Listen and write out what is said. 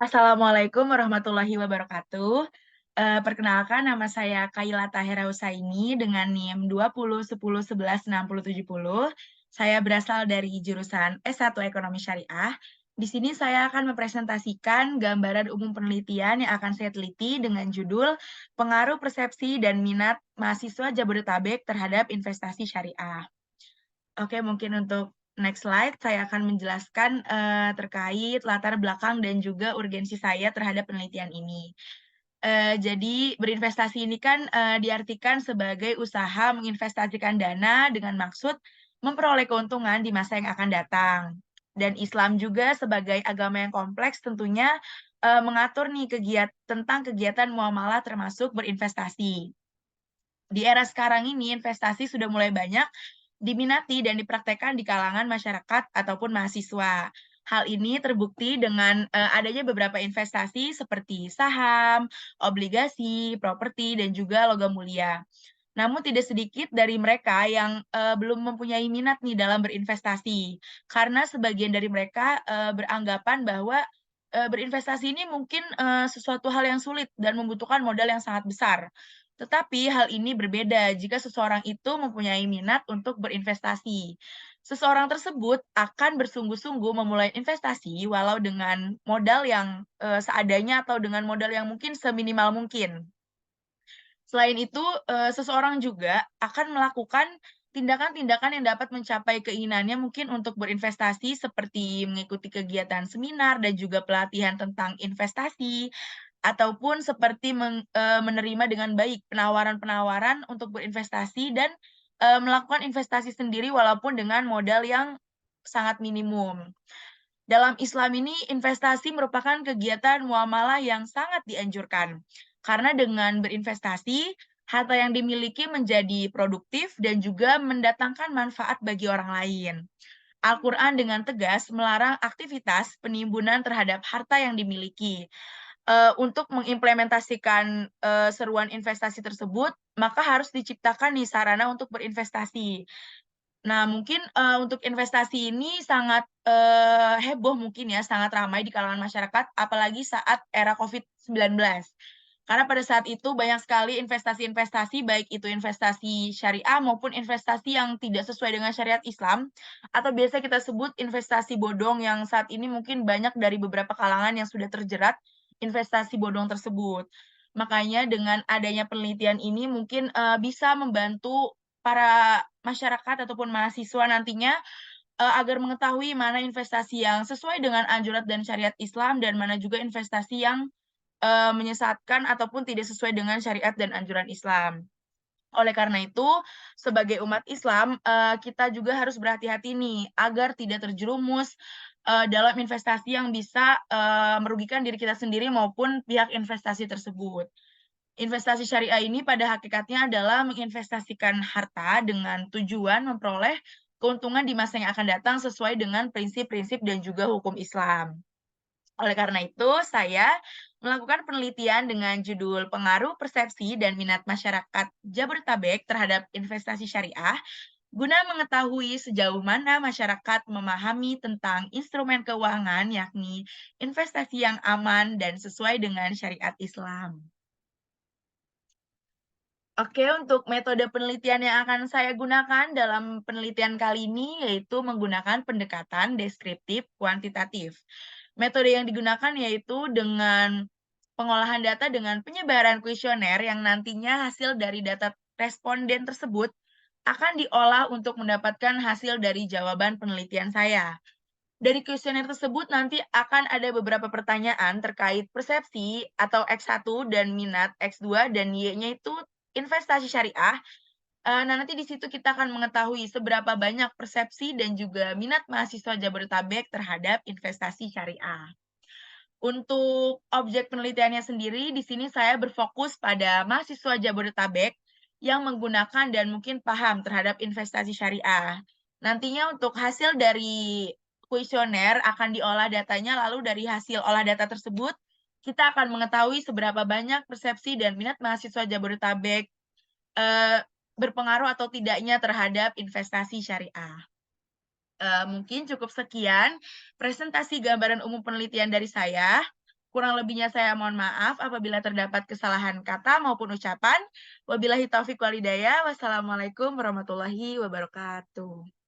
Assalamualaikum warahmatullahi wabarakatuh. Perkenalkan nama saya Kaila Tahira Husaini dengan NIM 2010116070. Saya berasal dari jurusan S1 Ekonomi Syariah. Di sini saya akan mempresentasikan gambaran umum penelitian yang akan saya teliti dengan judul Pengaruh Persepsi dan Minat Mahasiswa Jabodetabek terhadap Investasi Syariah. Oke, mungkin untuk next slide, saya akan menjelaskan terkait latar belakang dan juga urgensi saya terhadap penelitian ini. Jadi berinvestasi ini kan diartikan sebagai usaha menginvestasikan dana dengan maksud memperoleh keuntungan di masa yang akan datang. Dan Islam juga sebagai agama yang kompleks tentunya mengatur nih tentang kegiatan muamalah termasuk berinvestasi. Di era sekarang ini investasi sudah mulai banyak diminati dan dipraktekkan di kalangan masyarakat ataupun mahasiswa. Hal ini terbukti dengan adanya beberapa investasi seperti saham, obligasi, properti, dan juga logam mulia. Namun tidak sedikit dari mereka yang belum mempunyai minat nih dalam berinvestasi, karena sebagian dari mereka beranggapan bahwa berinvestasi ini mungkin sesuatu hal yang sulit dan membutuhkan modal yang sangat besar. Tetapi hal ini berbeda jika seseorang itu mempunyai minat untuk berinvestasi. Seseorang tersebut akan bersungguh-sungguh memulai investasi walau dengan modal yang seadanya atau dengan modal yang mungkin seminimal mungkin. Selain itu, seseorang juga akan melakukan tindakan-tindakan yang dapat mencapai keinginannya mungkin untuk berinvestasi seperti mengikuti kegiatan seminar dan juga pelatihan tentang investasi, ataupun seperti menerima dengan baik penawaran-penawaran untuk berinvestasi dan, melakukan investasi sendiri walaupun dengan modal yang sangat minimum. Dalam Islam ini, investasi merupakan kegiatan muamalah yang sangat dianjurkan. Karena dengan berinvestasi, harta yang dimiliki menjadi produktif dan juga mendatangkan manfaat bagi orang lain. Al-Quran dengan tegas melarang aktivitas penimbunan terhadap harta yang dimiliki. Untuk mengimplementasikan seruan investasi tersebut, maka harus diciptakan nih sarana untuk berinvestasi. Nah, mungkin, untuk investasi ini sangat, heboh mungkin ya, sangat ramai di kalangan masyarakat, apalagi saat era COVID-19. Karena pada saat itu banyak sekali investasi-investasi, baik itu investasi syariah maupun investasi yang tidak sesuai dengan syariat Islam, atau biasa kita sebut investasi bodong yang saat ini mungkin banyak dari beberapa kalangan yang sudah terjerat investasi bodong tersebut. Makanya dengan adanya penelitian ini mungkin, bisa membantu para masyarakat ataupun mahasiswa nantinya, agar mengetahui mana investasi yang sesuai dengan anjuran dan syariat Islam dan mana juga investasi yang, menyesatkan ataupun tidak sesuai dengan syariat dan anjuran Islam. Oleh karena itu, sebagai umat Islam, kita juga harus berhati-hati nih, agar tidak terjerumus, dalam investasi yang bisa, merugikan diri kita sendiri maupun pihak investasi tersebut. Investasi syariah ini pada hakikatnya adalah menginvestasikan harta dengan tujuan memperoleh keuntungan di masa yang akan datang sesuai dengan prinsip-prinsip dan juga hukum Islam. Oleh karena itu, saya melakukan penelitian dengan judul Pengaruh Persepsi dan Minat Masyarakat Jabodetabek terhadap Investasi Syariah guna mengetahui sejauh mana masyarakat memahami tentang instrumen keuangan yakni investasi yang aman dan sesuai dengan syariat Islam. Oke, untuk metode penelitian yang akan saya gunakan dalam penelitian kali ini yaitu menggunakan pendekatan deskriptif kuantitatif. Metode yang digunakan yaitu dengan pengolahan data dengan penyebaran kuesioner yang nantinya hasil dari data responden tersebut akan diolah untuk mendapatkan hasil dari jawaban penelitian saya. Dari kuesioner tersebut nanti akan ada beberapa pertanyaan terkait persepsi atau X1 dan minat X2 dan Y-nya itu investasi syariah. Nah, nanti di situ kita akan mengetahui seberapa banyak persepsi dan juga minat mahasiswa Jabodetabek terhadap investasi syariah. Untuk objek penelitiannya sendiri, di sini saya berfokus pada mahasiswa Jabodetabek yang menggunakan dan mungkin paham terhadap investasi syariah. Nantinya untuk hasil dari kuesioner akan diolah datanya, lalu dari hasil olah data tersebut, kita akan mengetahui seberapa banyak persepsi dan minat mahasiswa Jabodetabek berpengaruh atau tidaknya terhadap investasi syariah. Mungkin cukup sekian presentasi gambaran umum penelitian dari saya. Kurang lebihnya saya mohon maaf apabila terdapat kesalahan kata maupun ucapan. Wabillahi taufiq wal hidayah. Wassalamualaikum warahmatullahi wabarakatuh.